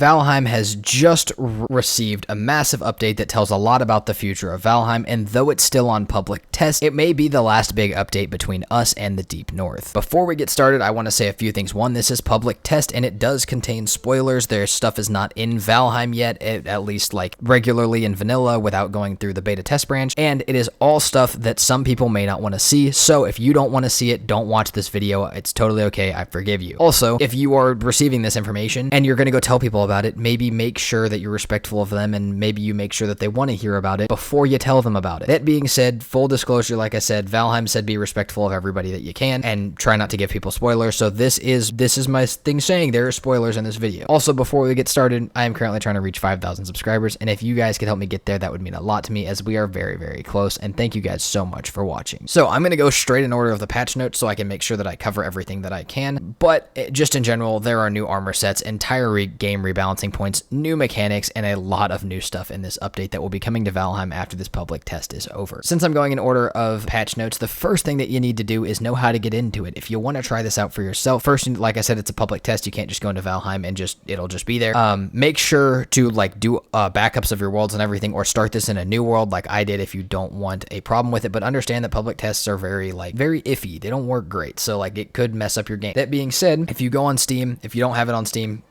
Valheim has just received a massive update that tells a lot about the future of Valheim, and though it's still on public test, it may be the last big update between us and the Deep North. Before we get started, I want to say a few things. One, this is public test, and it does contain spoilers. Their stuff is not in Valheim yet, at least like regularly in vanilla without going through the beta test branch, and it is all stuff that some people may not want to see, so if you don't want to see it, don't watch this video. It's totally okay. I forgive you. Also, if you are receiving this information and you're going to go tell people about it, maybe make sure that you're respectful of them, and maybe you make sure that they want to hear about it before you tell them about it. That being said, full disclosure, like I said, Valheim said be respectful of everybody that you can and try not to give people spoilers, so this is my thing saying there are spoilers in this video. Also, before we get started, I am currently trying to reach 5,000 subscribers, and if you guys could help me get there, that would mean a lot to me, as we are very, very close, and thank you guys so much for watching. So I'm going to go straight in order of the patch notes so I can make sure that I cover everything that I can, but just in general, there are new armor sets, entire game rebalancing points, new mechanics, and a lot of new stuff in this update that will be coming to Valheim after this public test is over. Since I'm going in order of patch notes, the first thing that you need to do is know how to get into it. If you want to try this out for yourself, first, like I said, it's a public test. You can't just go into Valheim and it'll just be there. Make sure to like do backups of your worlds and everything, or start this in a new world like I did if you don't want a problem with it, but understand that public tests are very iffy. They don't work great, so like it could mess up your game. That being said, if you go on Steam, if you don't have it on Steam,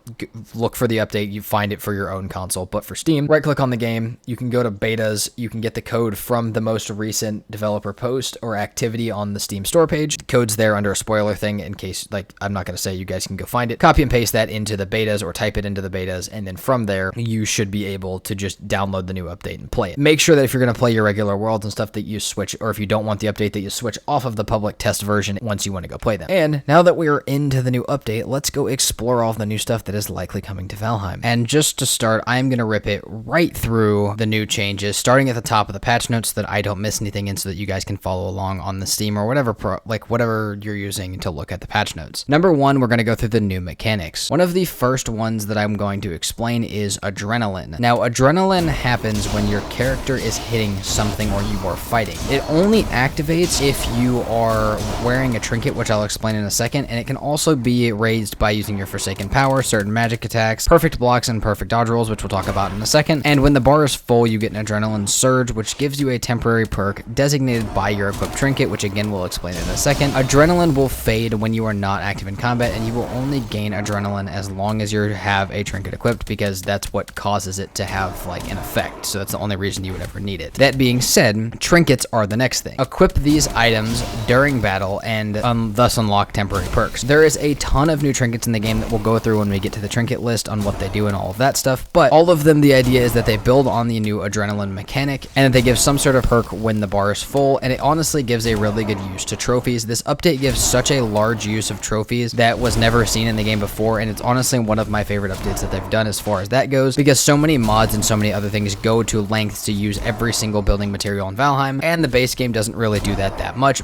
look for the update. You find it for your own console, but for Steam, right click on the game, you can go to betas, you can get the code from the most recent developer post or activity on the Steam store page. The code's there under a spoiler thing in case, like, I'm not going to say, you guys can go find it. Copy and paste that into the betas or type it into the betas, and then from there, you should be able to just download the new update and play it. Make sure that if you're going to play your regular worlds and stuff that you switch, or if you don't want the update, that you switch off of the public test version once you want to go play them. And now that we are into the new update, let's go explore all of the new stuff that is likely coming to Valheim. And just to start, I'm going to rip it right through the new changes, starting at the top of the patch notes so that I don't miss anything, and so that you guys can follow along on the Steam or whatever you're using to look at the patch notes. Number one, we're going to go through the new mechanics. One of the first ones that I'm going to explain is adrenaline. Now, adrenaline happens when your character is hitting something or you are fighting. It only activates if you are wearing a trinket, which I'll explain in a second, and it can also be raised by using your Forsaken Power, certain magic attacks, perfect blocks, and perfect dodge rolls, which we'll talk about in a second. And when the bar is full, you get an adrenaline surge, which gives you a temporary perk designated by your equipped trinket, which again we'll explain in a second. Adrenaline will fade when you are not active in combat, and you will only gain adrenaline as long as you have a trinket equipped, because that's what causes it to have like an effect. So that's the only reason you would ever need it. That being said, trinkets are the next thing. Equip these items during battle and thus unlock temporary perks. There is a ton of new trinkets in the game that we'll go through when we get to the trinket list on what they do and all of that stuff, but all of them, the idea is that they build on the new adrenaline mechanic, and that they give some sort of perk when the bar is full, and it honestly gives a really good use to trophies. This update gives such a large use of trophies that was never seen in the game before, and it's honestly one of my favorite updates that they've done as far as that goes, because so many mods and so many other things go to lengths to use every single building material in Valheim, and the base game doesn't really do that much.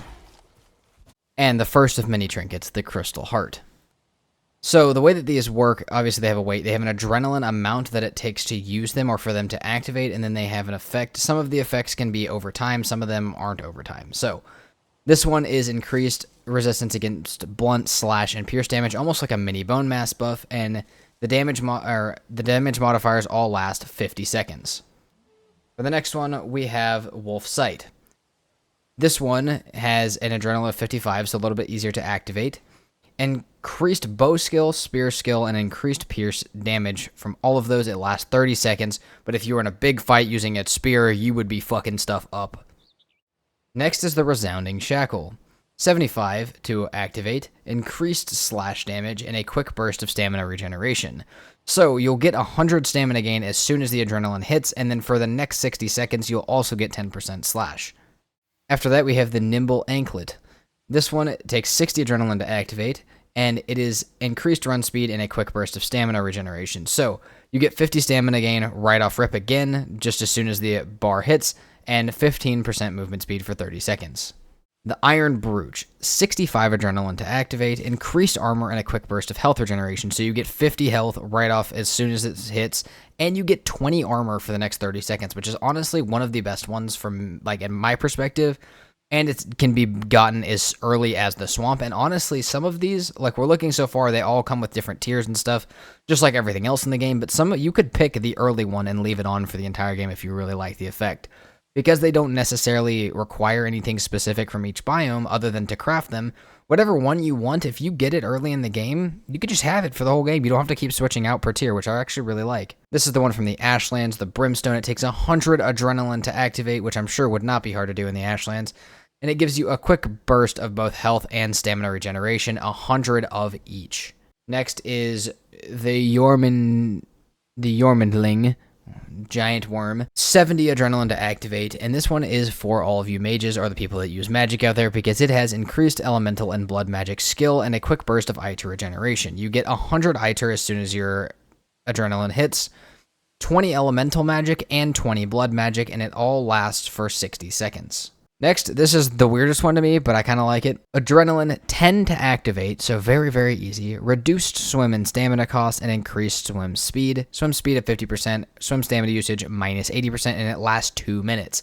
And the first of many trinkets, the Crystal Heart. So the way that these work, obviously they have a weight. They have an adrenaline amount that it takes to use them or for them to activate, and then they have an effect. Some of the effects can be over time, some of them aren't over time. So this one is increased resistance against blunt, slash, and pierce damage, almost like a mini bone mass buff, and the damage modifiers all last 50 seconds. For the next one, we have Wolf Sight. This one has an adrenaline of 55, so a little bit easier to activate. Increased bow skill, spear skill, and increased pierce damage. From all of those, it lasts 30 seconds, but if you were in a big fight using a spear, you would be fucking stuff up. Next is the Resounding Shackle. 75 to activate, increased slash damage, and a quick burst of stamina regeneration. So you'll get 100 stamina gain as soon as the adrenaline hits, and then for the next 60 seconds, you'll also get 10% slash. After that, we have the Nimble Anklet. This one takes 60 adrenaline to activate, and it is increased run speed and a quick burst of stamina regeneration. So you get 50 stamina gain right off rip again, just as soon as the bar hits, and 15% movement speed for 30 seconds. The Iron Brooch, 65 adrenaline to activate, increased armor, and a quick burst of health regeneration. So you get 50 health right off as soon as it hits, and you get 20 armor for the next 30 seconds, which is honestly one of the best ones from, like, in my perspective. and it can be gotten as early as the swamp. And honestly, some of these, like we're looking so far, they all come with different tiers and stuff, just like everything else in the game. But some you could pick the early one and leave it on for the entire game if you really like the effect, because they don't necessarily require anything specific from each biome other than to craft them. Whatever one you want, if you get it early in the game, you could just have it for the whole game. You don't have to keep switching out per tier, which I actually really like. This is the one from the Ashlands, the Brimstone. It takes 100 adrenaline to activate, which I'm sure would not be hard to do in the Ashlands. And it gives you a quick burst of both health and stamina regeneration, 100 of each. Next is the Jormungandling, giant worm, 70 adrenaline to activate, and this one is for all of you mages or the people that use magic out there, because it has increased elemental and blood magic skill and a quick burst of Iter regeneration. You get 100 Iter as soon as your adrenaline hits, 20 elemental magic and 20 blood magic, and it all lasts for 60 seconds. Next, this is the weirdest one to me, but I kind of like it. Adrenaline 10 to activate, so very, very easy. Reduced swim and stamina cost and increased swim speed. Swim speed of 50%, swim stamina usage minus 80%, and it lasts 2 minutes.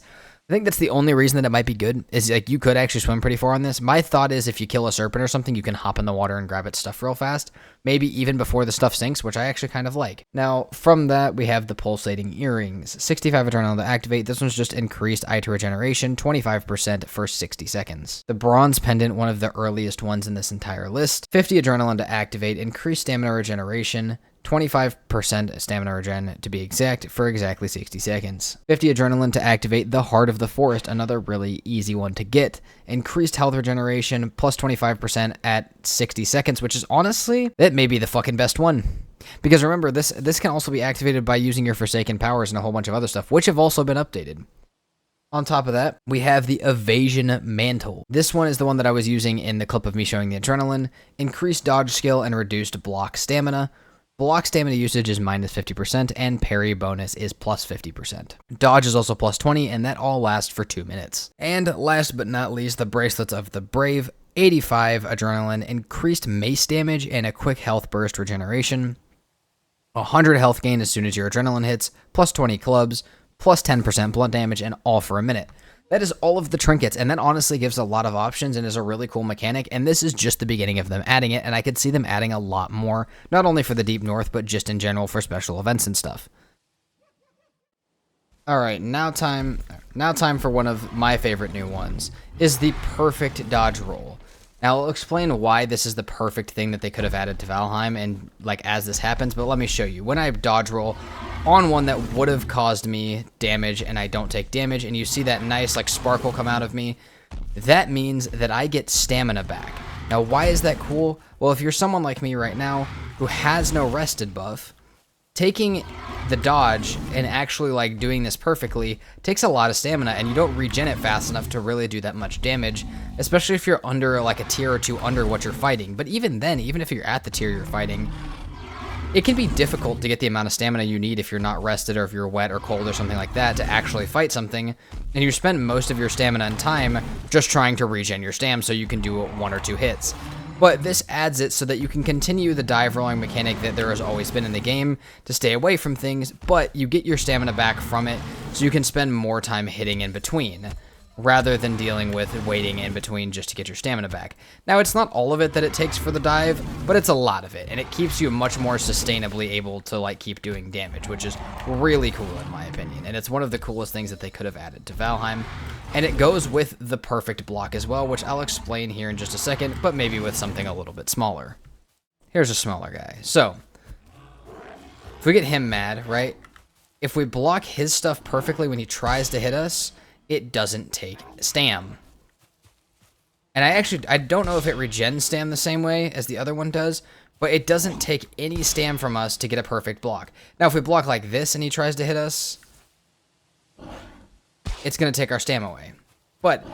I think that's the only reason that it might be good, is like you could actually swim pretty far on this. My thought is if you kill a serpent or something, you can hop in the water and grab its stuff real fast. Maybe even before the stuff sinks, which I actually kind of like. Now, from that, we have the pulsating earrings. 65 adrenaline to activate. This one's just increased Iter regeneration, 25% for 60 seconds. The bronze pendant, one of the earliest ones in this entire list. 50 adrenaline to activate, increased stamina regeneration, 25% stamina regen to be exact, for exactly 60 seconds. 50 adrenaline to activate the Heart of the Forest, another really easy one to get. Increased health regeneration, plus 25% at 60 seconds, which is honestly, that may be the fucking best one. Because remember, this can also be activated by using your Forsaken Powers and a whole bunch of other stuff, which have also been updated. On top of that, we have the Evasion Mantle. This one is the one that I was using in the clip of me showing the adrenaline. Increased dodge skill and reduced block stamina. Block stamina usage is minus 50%, and parry bonus is plus 50%. Dodge is also plus 20, and that all lasts for 2 minutes. And last but not least, the Bracelets of the Brave. 85 adrenaline, increased mace damage, and a quick health burst regeneration. 100 health gain as soon as your adrenaline hits, plus 20 clubs, plus 10% blood damage, and all for a minute. That is all of the trinkets, and that honestly gives a lot of options and is a really cool mechanic, and this is just the beginning of them adding it, and I could see them adding a lot more, not only for the Deep North, but just in general for special events and stuff. Alright, now time for one of my favorite new ones, is the perfect dodge roll. Now, I'll explain why this is the perfect thing that they could have added to Valheim, and like as this happens, but let me show you. When I dodge roll on one that would have caused me damage and I don't take damage, and you see that nice like sparkle come out of me, that means that I get stamina back. Now, why is that cool? Well, if you're someone like me right now who has no rested buff, taking the dodge and actually like doing this perfectly takes a lot of stamina, and you don't regen it fast enough to really do that much damage, especially if you're under like a tier or two under what you're fighting. But even then, even if you're at the tier you're fighting, it can be difficult to get the amount of stamina you need if you're not rested or if you're wet or cold or something like that to actually fight something, and you spend most of your stamina and time just trying to regen your stam so you can do 1 or 2 hits. But this adds it so that you can continue the dive rolling mechanic that there has always been in the game to stay away from things, but you get your stamina back from it so you can spend more time hitting in between, rather than dealing with waiting in between just to get your stamina back. Now, it's not all of it that it takes for the dive, but it's a lot of it, and it keeps you much more sustainably able to like keep doing damage, which is really cool in my opinion, and it's one of the coolest things that they could have added to Valheim. And it goes with the perfect block as well, which I'll explain here in just a second, but maybe with something a little bit smaller. Here's a smaller guy. So, if we get him mad, right? If we block his stuff perfectly when he tries to hit us, it doesn't take stam. And I don't know if it regens stam the same way as the other one does, but it doesn't take any stam from us to get a perfect block. Now, if we block like this and he tries to hit us, it's going to take our stam away. But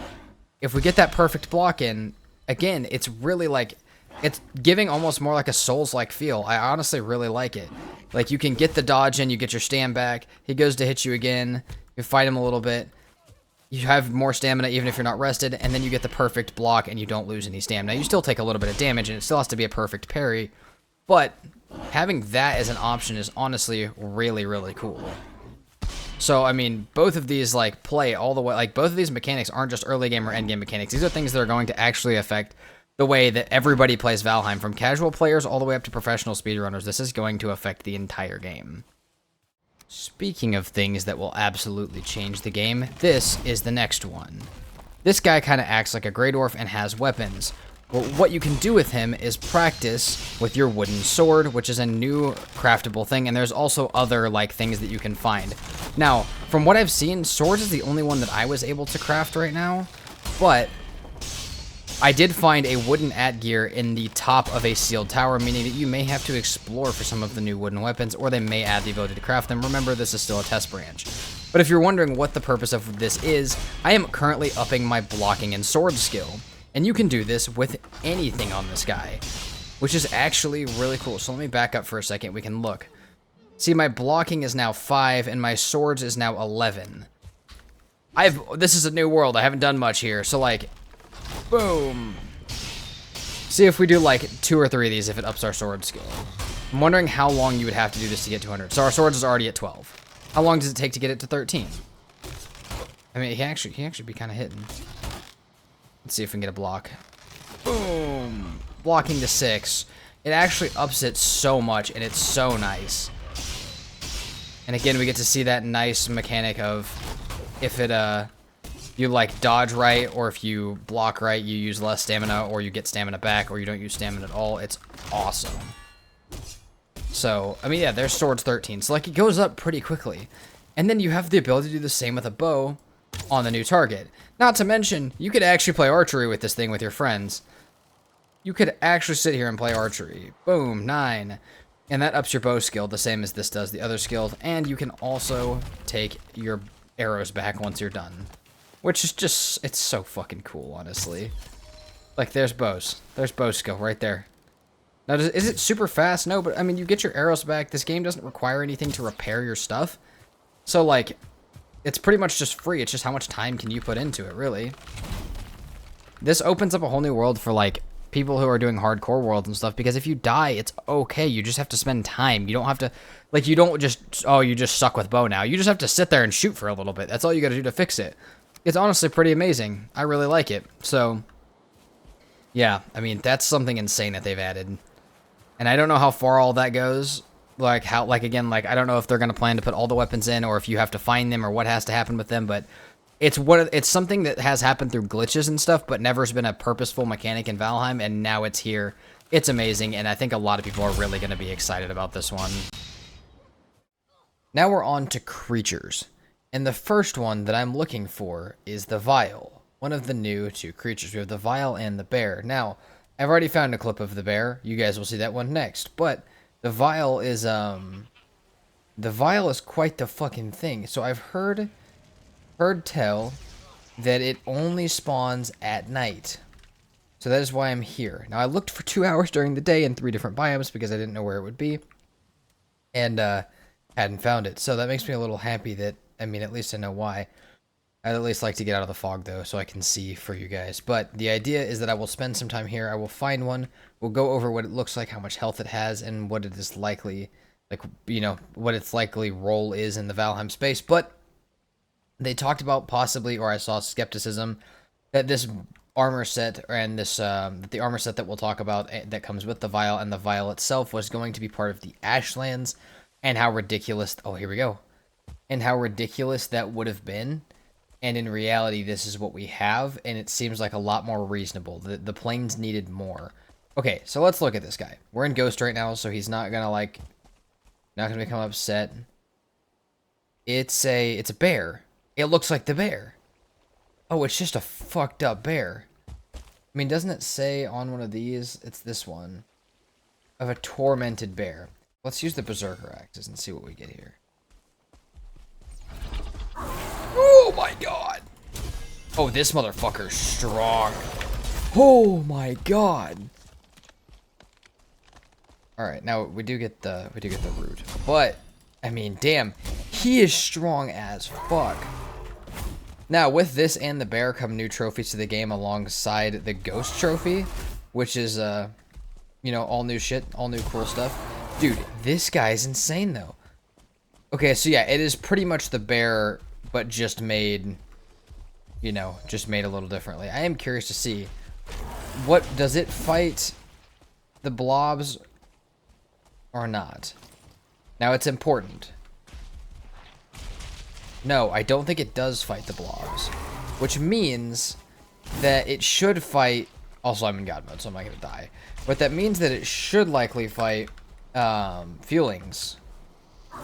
if we get that perfect block in, again, it's really like, it's giving almost more like a Souls-like feel. I honestly really like it. Like, you can get the dodge in, you get your stam back, he goes to hit you again, you fight him a little bit, you have more stamina even if you're not rested, and then you get the perfect block and you don't lose any stam. Now, you still take a little bit of damage, and it still has to be a perfect parry, but having that as an option is honestly really, really cool. So, I mean, both of these, like, play all the way, like, both of these mechanics aren't just early game or end game mechanics. These are things that are going to actually affect the way that everybody plays Valheim, from casual players all the way up to professional speedrunners. This is going to affect the entire game. Speaking of things that will absolutely change the game, this is the next one. This guy kind of acts like a Grey Dwarf and has weapons. Well, what you can do with him is practice with your wooden sword, which is a new craftable thing, and there's also other, like, things that you can find. Now, from what I've seen, swords is the only one that I was able to craft right now, but I did find a wooden gear in the top of a sealed tower, meaning that you may have to explore for some of the new wooden weapons, or they may add the ability to craft them. Remember, this is still a test branch. But if you're wondering what the purpose of this is, I am currently upping my blocking and sword skill. And you can do this with anything on this guy, which is actually really cool. So let me back up for a second. We can look. See, my blocking is now 5, and my swords is now 11. This is a new world. I haven't done much here. So, like, boom. See if we do, like, 2 or 3 of these if it ups our sword skill. I'm wondering how long you would have to do this to get to 100. So our swords is already at 12. How long does it take to get it to 13? I mean, he actually be kind of hitting. Let's see if we can get a block. Boom. Blocking to 6. It actually ups it so much, and it's so nice. And again, we get to see that nice mechanic of if it, you, like, dodge right, or if you block right, you use less stamina, or you get stamina back, or you don't use stamina at all. It's awesome. So, I mean, yeah, there's swords 13. So, like, it goes up pretty quickly. And then you have the ability to do the same with a bow on the new target. Not to mention, you could actually play archery with this thing with your friends. You could actually sit here and play archery. Boom, 9. And that ups your bow skill the same as this does the other skills. And you can also take your arrows back once you're done. Which is just, it's so fucking cool, honestly. Like, there's bows. There's bow skill right there. Now, is it super fast? No, but, I mean, you get your arrows back. This game doesn't require anything to repair your stuff. So, like, it's pretty much just free. It's just how much time can you put into it, really. This opens up a whole new world for, like, people who are doing hardcore worlds and stuff, because if you die, it's okay. You just have to spend time. You don't have to, like, you don't just, oh, you just suck with bow now. You just have to sit there and shoot for a little bit. That's all you gotta do to fix it. It's honestly pretty amazing. I really like it. So, yeah, I mean, that's something insane that they've added. And I don't know how far all that goes. Like, how, like, again, like, I don't know if they're going to plan to put all the weapons in, or if you have to find them, or what has to happen with them, but it's something that has happened through glitches and stuff, but never has been a purposeful mechanic in Valheim, and now it's here. It's amazing, and I think a lot of people are really going to be excited about this one. Now we're on to creatures, and the first one that I'm looking for is the Vial, one of the new 2 creatures. We have the Vial and the Bear. Now, I've already found a clip of the Bear. You guys will see that one next, but the Vial is quite the fucking thing. So I've heard tell that it only spawns at night. So that is why I'm here. Now, I looked for 2 hours during the day in 3 different biomes because I didn't know where it would be, and hadn't found it. So that makes me a little happy that, I mean, at least I know why. I'd at least like to get out of the fog, though, so I can see for you guys. But the idea is that I will spend some time here. I will find one. We'll go over what it looks like, how much health it has, and what it is likely, like, you know, what its likely role is in the Valheim space. But they talked about possibly, or I saw skepticism, that this armor set, and this, the armor set that we'll talk about that comes with the Vial and the Vial itself was going to be part of the Ashlands, and how ridiculous, oh, here we go, and how ridiculous that would have been. And in reality, this is what we have, and it seems like a lot more reasonable. The planes needed more. Okay, so let's look at this guy. We're in Ghost right now, so he's not gonna, like, not gonna become upset. It's a bear. It looks like the bear. Oh, it's just a fucked up bear. I mean, doesn't it say on one of these? It's this one. Of a tormented bear. Let's use the Berserker axes and see what we get here. Oh my god. Oh, this motherfucker's strong. Oh my god. Alright, now we do get the root. But, I mean, damn, he is strong as fuck. Now, with this and the bear come new trophies to the game alongside the Ghost trophy, which is, you know, all new shit, all new cool stuff. Dude, this guy's insane, though. Okay, so yeah, it is pretty much the bear, but just made, you know, just made a little differently. I am curious to see, what, does it fight the blobs or not? Now, it's important. No, I don't think it does fight the blobs, which means that it should fight. Also, I'm in God mode, so I'm not gonna die. But that means that it should likely fight feelings.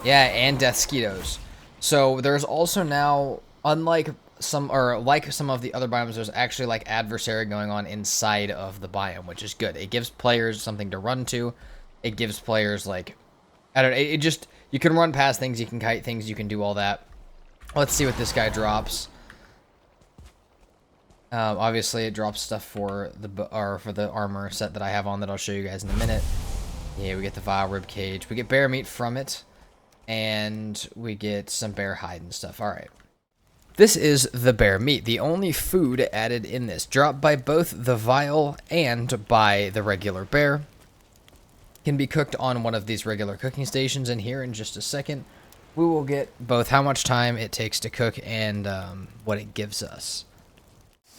Yeah, and deathsquitos. So there's also now, unlike some, or like some of the other biomes, there's actually like adversary going on inside of the biome, which is good. It gives players something to run to. It gives players like, I don't know, it just, you can run past things, you can kite things, you can do all that. Let's see what this guy drops. Obviously, it drops stuff for the armor set that I have on that I'll show you guys in a minute. Yeah, we get the vile rib cage. We get bear meat from it, and we get some bear hide and stuff. All right. This is the bear meat, the only food added in this, dropped by both the vile and by the regular bear. Can be cooked on one of these regular cooking stations, and here in just a second, we will get both how much time it takes to cook and what it gives us.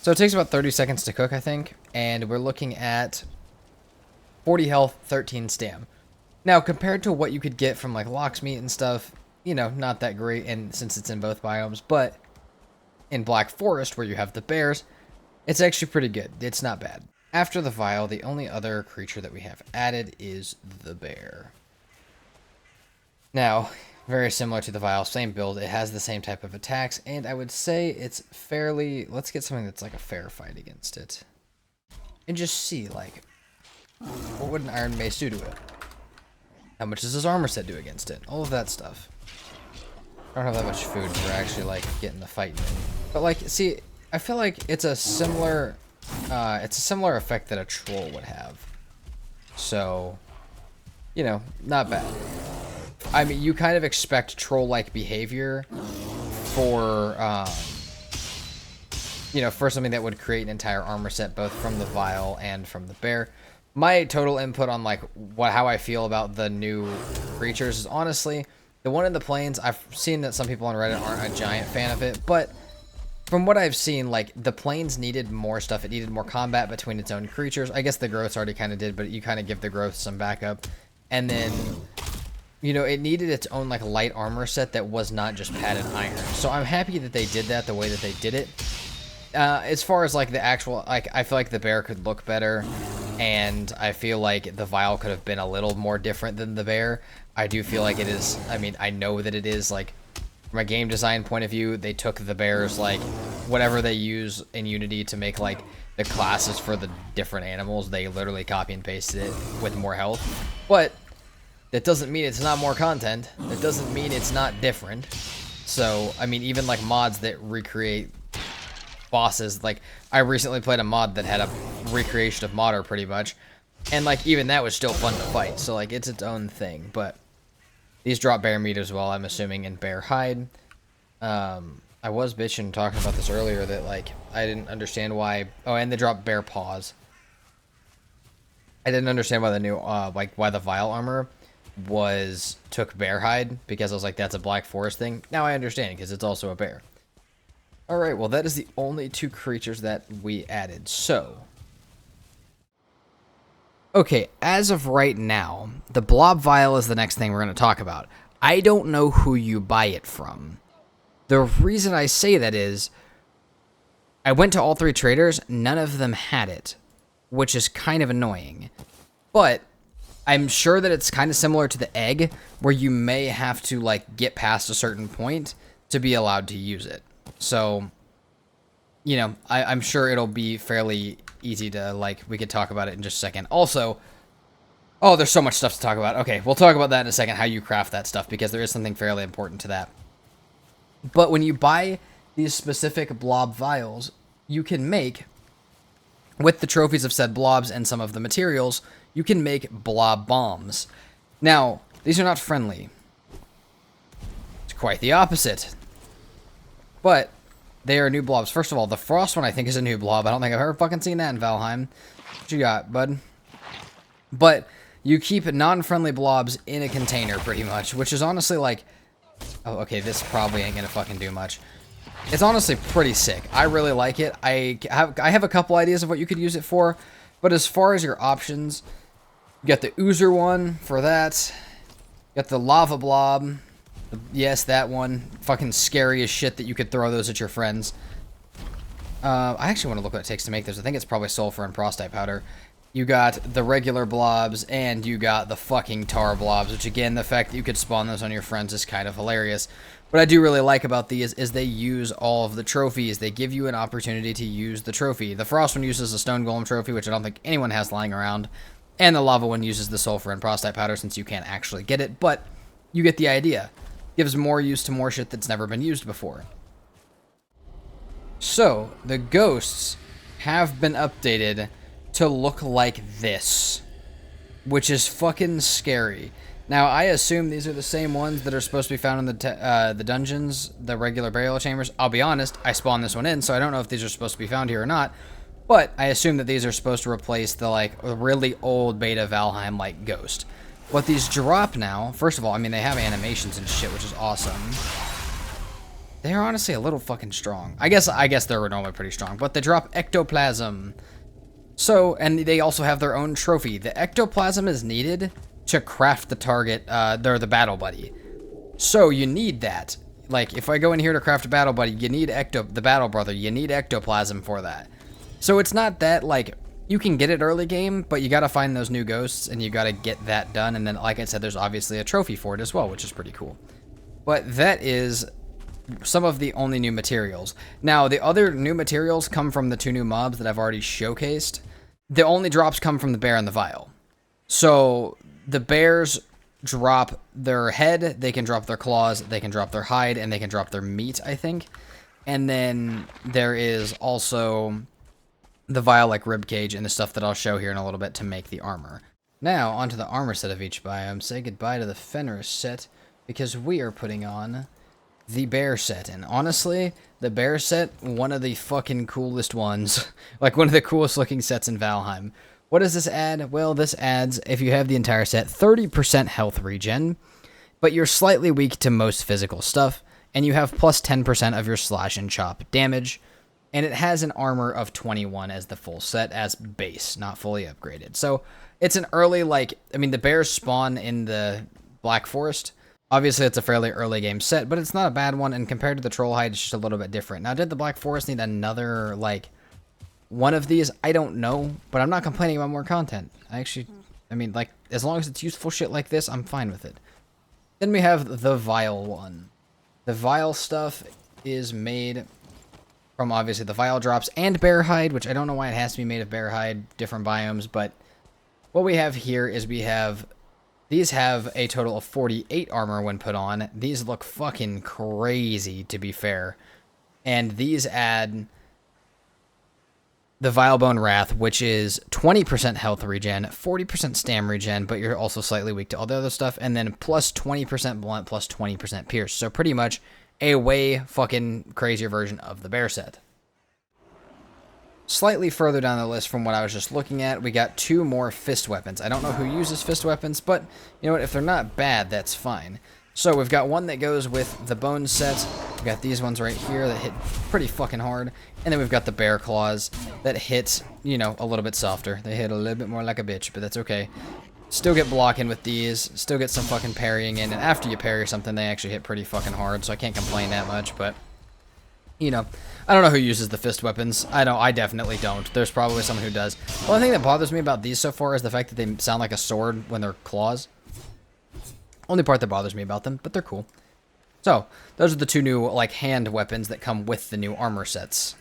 So it takes about 30 seconds to cook, I think, and we're looking at 40 health, 13 stam. Now, compared to what you could get from like Lox meat and stuff, you know, not that great, and since it's in both biomes, but in Black Forest, where you have the bears, it's actually pretty good. It's not bad. After the Vile, the only other creature that we have added is the bear. Now, very similar to the Vile, same build. It has the same type of attacks, and I would say it's fairly... Let's get something that's like a fair fight against it. And just see, like, what would an Iron Mace do to it? How much does his armor set do against it? All of that stuff. I don't have that much food for actually, like, getting the fight in. But, like, see, I feel like it's a similar effect that a troll would have. So, you know, not bad. I mean, you kind of expect troll-like behavior for, you know, for something that would create an entire armor set, both from the Vile and from the bear. My total input on, like, how I feel about the new creatures is, honestly, the one in the plains, I've seen that some people on Reddit aren't a giant fan of it, but from what I've seen, like, the plains needed more stuff. It needed more combat between its own creatures. I guess the growths already kind of did, but you kind of give the growth some backup. And then, you know, it needed its own, like, light armor set that was not just padded iron. So I'm happy that they did that the way that they did it. As far as, like, the actual, like, I feel like the bear could look better, and I feel like the Vile could have been a little more different than the bear. I do feel like it is, I mean, I know that it is, like, from a game design point of view, they took the bears, like, whatever they use in Unity to make, like, the classes for the different animals, they literally copy and pasted it with more health. But that doesn't mean it's not more content. That doesn't mean it's not different. So, I mean, even, like, mods that recreate bosses, like, I recently played a mod that had a recreation of Modder, pretty much, and, like, even that was still fun to fight. So, like, it's its own thing, but these drop bear meat as well, I'm assuming, and bear hide. I was bitching talking about this earlier that, like, I didn't understand why... Oh, and they drop bear paws. I didn't understand why the new, like, why the Vile armor took bear hide, because I was like, that's a Black Forest thing. Now I understand, because it's also a bear. Alright, well, that is the only two creatures that we added, so... Okay, as of right now, the Blob Vile is the next thing we're going to talk about. I don't know who you buy it from. The reason I say that is, I went to all three traders, none of them had it, which is kind of annoying. But I'm sure that it's kind of similar to the egg, where you may have to, like, get past a certain point to be allowed to use it. So, you know, I'm sure it'll be fairly easy to, like, we could talk about it in just a second. Also, oh, there's so much stuff to talk about. Okay, we'll talk about that in a second, how you craft that stuff, because there is something fairly important to that. But when you buy these specific blob vials, you can make, with the trophies of said blobs and some of the materials, you can make blob bombs. Now, these are not friendly. It's quite the opposite. But they are new blobs. First of all, the frost one I think is a new blob. I don't think I've ever fucking seen that in Valheim. What you got, bud? But you keep non-friendly blobs in a container, pretty much, which is honestly, like, Oh, okay, this probably ain't gonna fucking do much. It's honestly pretty sick. I really like it. I have a couple ideas of what you could use it for, but as far as your options, you got the Oozer one for that. You got the Lava Blob. Yes, that one. Fucking scary as shit that you could throw those at your friends. I actually want to look what it takes to make those. I think it's probably sulfur and frostite powder. You got the regular blobs, and you got the fucking tar blobs, which again, the fact that you could spawn those on your friends is kind of hilarious. What I do really like about these is they use all of the trophies. They give you an opportunity to use the trophy. The frost one uses a stone golem trophy, which I don't think anyone has lying around. And the lava one uses the sulfur and frostite powder since you can't actually get it, but you get the idea. Gives more use to more shit that's never been used before. So, the ghosts have been updated to look like this, which is fucking scary. Now, I assume these are the same ones that are supposed to be found in the dungeons, the regular burial chambers. I'll be honest, I spawned this one in, so I don't know if these are supposed to be found here or not. But I assume that these are supposed to replace the, like, really old beta Valheim, like, ghost. What these drop now, first of all, I mean, they have animations and shit, which is awesome. They're honestly a little fucking strong. I guess they're normally pretty strong, but they drop ectoplasm. So, and they also have their own trophy. The ectoplasm is needed to craft the target, they're the battle buddy. So, you need that. Like, if I go in here to craft a battle buddy, you need the battle brother, you need ectoplasm for that. So it's not that, like, you can get it early game, but you gotta find those new ghosts, and you gotta get that done, and then, like I said, there's obviously a trophy for it as well, which is pretty cool. But that is some of the only new materials. Now, the other new materials come from the two new mobs that I've already showcased. The only drops come from the bear and the vial. So, the bears drop their head, they can drop their claws, they can drop their hide, and they can drop their meat, I think. And then there is also the vial like ribcage and the stuff that I'll show here in a little bit to make the armor. Now, onto the armor set of each biome. Say goodbye to the Fenris set, because we are putting on the bear set. And honestly, the bear set, one of the fucking coolest ones. Like, one of the coolest looking sets in Valheim. What does this add? Well, this adds, if you have the entire set, 30% health regen, but you're slightly weak to most physical stuff, and you have plus 10% of your slash and chop damage. And it has an armor of 21 as the full set, as base, not fully upgraded. So, it's an early, like, I mean, the bears spawn in the Black Forest. Obviously, it's a fairly early game set, but it's not a bad one, and compared to the Troll Hide, it's just a little bit different. Now, did the Black Forest need another, like, one of these? I don't know, but I'm not complaining about more content. I mean, like, as long as it's useful shit like this, I'm fine with it. Then we have the Vial one. The Vial stuff is made from, obviously, the Vial drops and Bear Hide, which I don't know why it has to be made of Bear Hide, different biomes, but what we have here is these have a total of 48 armor when put on. These look fucking crazy, to be fair. And these add the Vilebone Wrath, which is 20% health regen, 40% stam regen, but you're also slightly weak to all the other stuff, and then plus 20% blunt, plus 20% pierce. So pretty much a way fucking crazier version of the bear set. Slightly further down the list from what I was just looking at, we got two more fist weapons. I don't know who uses fist weapons, but you know what? If they're not bad, that's fine. So we've got one that goes with the bone set. We've got these ones right here that hit pretty fucking hard. And then we've got the bear claws that hit, you know, a little bit softer. They hit a little bit more like a bitch, but that's okay. Still get blocking with these. Still get some fucking parrying in. And after you parry something, they actually hit pretty fucking hard. So I can't complain that much, but you know, I don't know who uses the fist weapons. I definitely don't. There's probably someone who does. The only thing that bothers me about these so far is the fact that they sound like a sword when they're claws. Only part that bothers me about them, but they're cool. So, those are the two new, like, hand weapons that come with the new armor sets.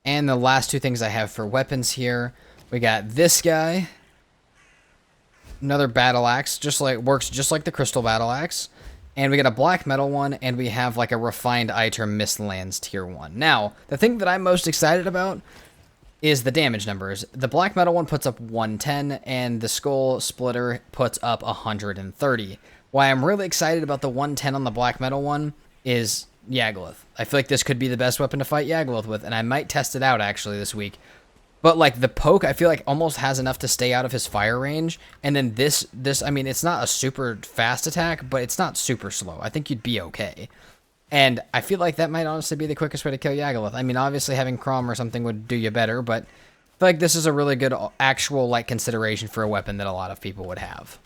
And the last two things I have for weapons here, we got this guy. Another battle axe, works just like the crystal battle axe. And we got a black metal one, and we have like a refined Iter Mistlands tier 1. Now, the thing that I'm most excited about is the damage numbers. The black metal one puts up 110, and the skull splitter puts up 130. Why I'm really excited about the 110 on the black metal one is Yagluth. I feel like this could be the best weapon to fight Yagluth with, and I might test it out actually this week. But like the poke, I feel like almost has enough to stay out of his fire range. And then this, I mean, it's not a super fast attack, but it's not super slow. I think you'd be okay. And I feel like that might honestly be the quickest way to kill Yagaloth. I mean, obviously having Crom or something would do you better, but I feel like this is a really good actual like consideration for a weapon that a lot of people would have.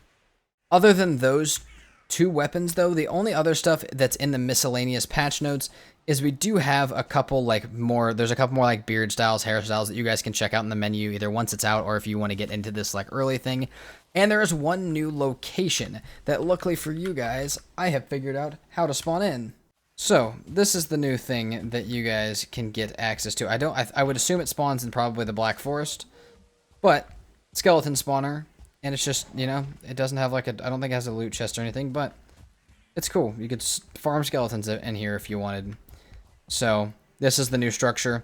Other than those two weapons, though, the only other stuff that's in the miscellaneous patch notes is we do have a couple like more, there's a couple more like beard styles, hairstyles that you guys can check out in the menu either once it's out or if you want to get into this like early thing. And there is one new location that luckily for you guys, I have figured out how to spawn in. So this is the new thing that you guys can get access to. I would assume it spawns in probably the Black Forest, but skeleton spawner, and it's just, you know, it doesn't have like I don't think it has a loot chest or anything, but it's cool. You could farm skeletons in here if you wanted. So this is the new structure.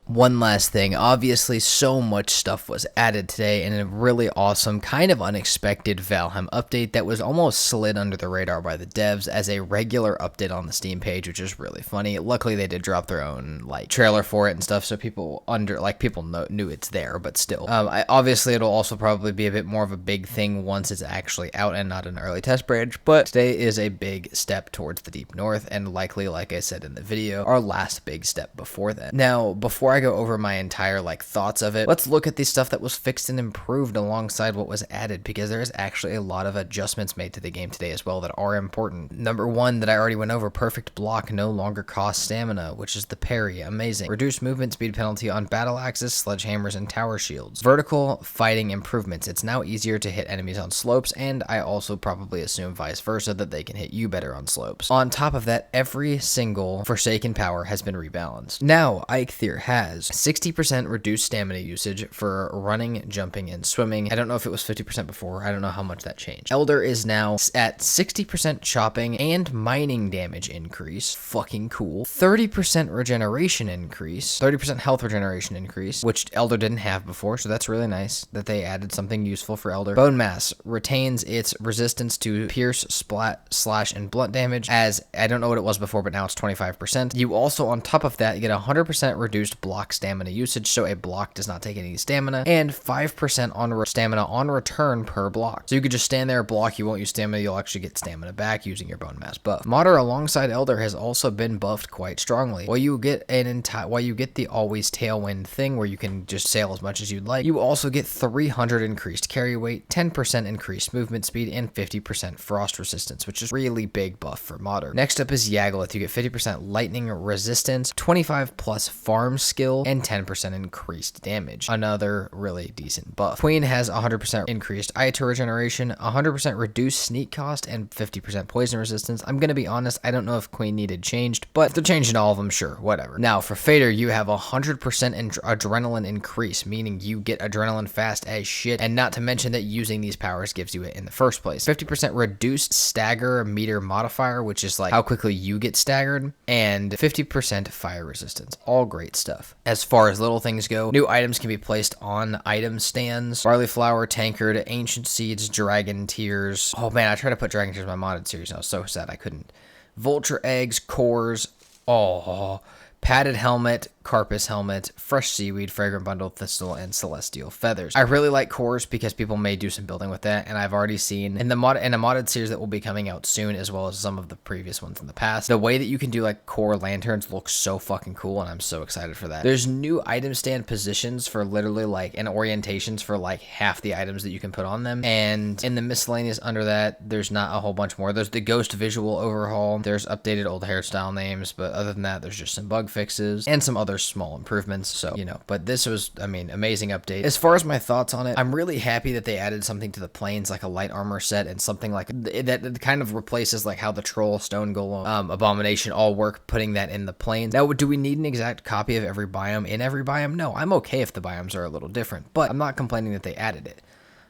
One last thing, obviously so much stuff was added today in a really awesome, kind of unexpected Valheim update that was almost slid under the radar by the devs as a regular update on the Steam page, which is really funny. Luckily they did drop their own like trailer for it and stuff, so people knew it's there, but still. Obviously it'll also probably be a bit more of a big thing once it's actually out and not an early test branch, but today is a big step towards the Deep North and likely, like I said in the video, our last big step before that. Now, before I go over my entire like thoughts of it, let's look at the stuff that was fixed and improved alongside what was added, because there is actually a lot of adjustments made to the game today as well that are important. Number one that I already went over, perfect block no longer costs stamina, which is the parry. Amazing. Reduced movement speed penalty on battle axes, sledgehammers, and tower shields. Vertical fighting improvements. It's now easier to hit enemies on slopes, and I also probably assume vice versa that they can hit you better on slopes. On top of that, every single Forsaken power has been rebalanced. Now, Eikthyr has 60% reduced stamina usage for running, jumping, and swimming. I don't know if it was 50% before. I don't know how much that changed. Elder is now at 60% chopping and mining damage increase. Fucking cool. 30% regeneration increase. 30% health regeneration increase, which Elder didn't have before, so that's really nice that they added something useful for Elder. Bone mass retains its resistance to pierce, splat, slash, and blunt damage, as I don't know what it was before, but now it's 25%. You also, on top of that, get 100% reduced block stamina usage, so a block does not take any stamina, and 5% on stamina on return per block. So you could just stand there, block, you won't use stamina, you'll actually get stamina back using your bone mass buff. Modder alongside Elder has also been buffed quite strongly. While you get the always tailwind thing where you can just sail as much as you'd like, you also get 300 increased carry weight, 10% increased movement speed, and 50% frost resistance, which is really big buff for Modder. Next up is Yagaloth. You get 50% lightning resistance, 25 plus farm skill, and 10% increased damage. Another really decent buff. Queen has 100% increased Aitor regeneration, 100% reduced sneak cost, and 50% poison resistance. I'm gonna be honest, I don't know if Queen needed changed, but if they're changing all of them, sure, whatever. Now, for Fader, you have 100% adrenaline increase, meaning you get adrenaline fast as shit, and not to mention that using these powers gives you it in the first place. 50% reduced stagger meter modifier, which is like how quickly you get staggered, and 50% fire resistance. All great stuff. As far as little things go, new items can be placed on item stands. Barley flour, tankard, ancient seeds, dragon tears. Oh man, I tried to put dragon tears in my modded series. I was so sad I couldn't. Vulture eggs, cores. Oh, padded helmet, Carpus helmet, fresh seaweed, fragrant bundle, thistle, and celestial feathers. I really like cores because people may do some building with that, and I've already seen in a modded series that will be coming out soon, as well as some of the previous ones in the past, the way that you can do like core lanterns looks so fucking cool, and I'm so excited for that. There's new item stand positions for literally like, and orientations for like half the items that you can put on them, and in the miscellaneous under that, there's not a whole bunch more. There's the ghost visual overhaul, there's updated old hairstyle names, but other than that, there's just some bug fixes and some other small improvements, so you know, but this was, I mean, amazing update. As far as my thoughts on it, I'm really happy that they added something to the planes, like a light armor set, and something like that kind of replaces like how the troll, stone golem, abomination all work, putting that in the planes. Now, do we need an exact copy of every biome in every biome? No, I'm okay if the biomes are a little different, but I'm not complaining that they added it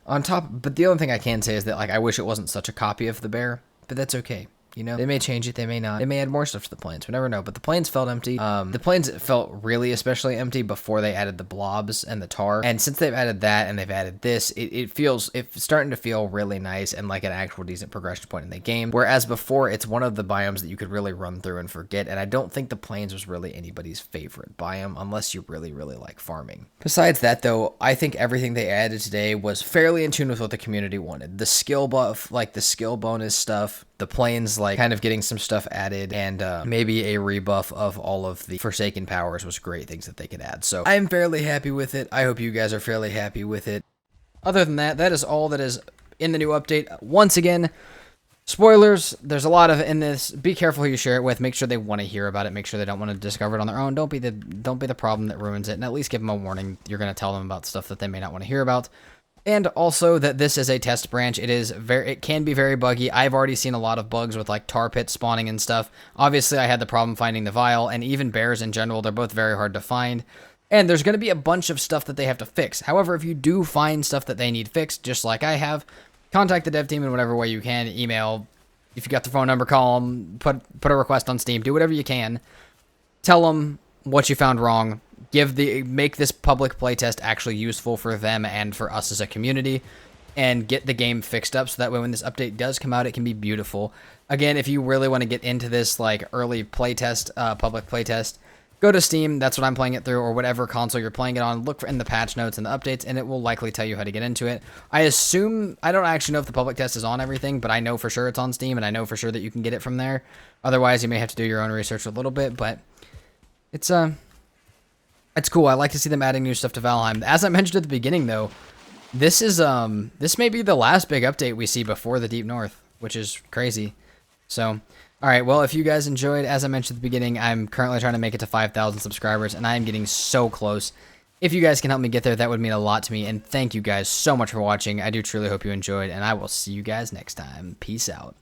on top. But the only thing I can say is that like I wish it wasn't such a copy of the bear, but that's okay. You know, they may change it, they may not. They may add more stuff to the plains. We never know. But the plains felt empty. The plains felt really especially empty before they added the blobs and the tar. And since they've added that and they've added this, it's starting to feel really nice and like an actual decent progression point in the game. Whereas before, it's one of the biomes that you could really run through and forget. And I don't think the plains was really anybody's favorite biome unless you really, really like farming. Besides that, though, I think everything they added today was fairly in tune with what the community wanted. The skill buff, like the skill bonus stuff, the plains, like kind of getting some stuff added, and maybe a rebuff of all of the Forsaken powers was great things that they could add. So I'm fairly happy with it. I hope you guys are fairly happy with it. Other than that, that is all that is in the new update. Once again, spoilers, there's a lot of it in this. Be careful who you share it with. Make sure they want to hear about it. Make sure they don't want to discover it on their own. Don't be the problem that ruins it, and at least give them a warning. You're going to tell them about stuff that they may not want to hear about. And also that this is a test branch. It can be very buggy. I've already seen a lot of bugs with like tar pits spawning and stuff. Obviously, I had the problem finding the vial, and even bears in general, they're both very hard to find. And there's going to be a bunch of stuff that they have to fix. However, if you do find stuff that they need fixed, just like I have, contact the dev team in whatever way you can. Email, if you got the phone number, call them, put a request on Steam, do whatever you can. Tell them what you found wrong. Make this public playtest actually useful for them and for us as a community, and get the game fixed up so that way when this update does come out, it can be beautiful. Again, if you really want to get into this like early playtest, public playtest, go to Steam. That's what I'm playing it through, or whatever console you're playing it on. Look in the patch notes and the updates, and it will likely tell you how to get into it. I don't actually know if the public test is on everything, but I know for sure it's on Steam, and I know for sure that you can get it from there. Otherwise, you may have to do your own research a little bit, but it's cool. I like to see them adding new stuff to Valheim. As I mentioned at the beginning, though, this may be the last big update we see before the Deep North, which is crazy. So, all right. Well, if you guys enjoyed, as I mentioned at the beginning, I'm currently trying to make it to 5,000 subscribers, and I am getting so close. If you guys can help me get there, that would mean a lot to me. And thank you guys so much for watching. I do truly hope you enjoyed, and I will see you guys next time. Peace out.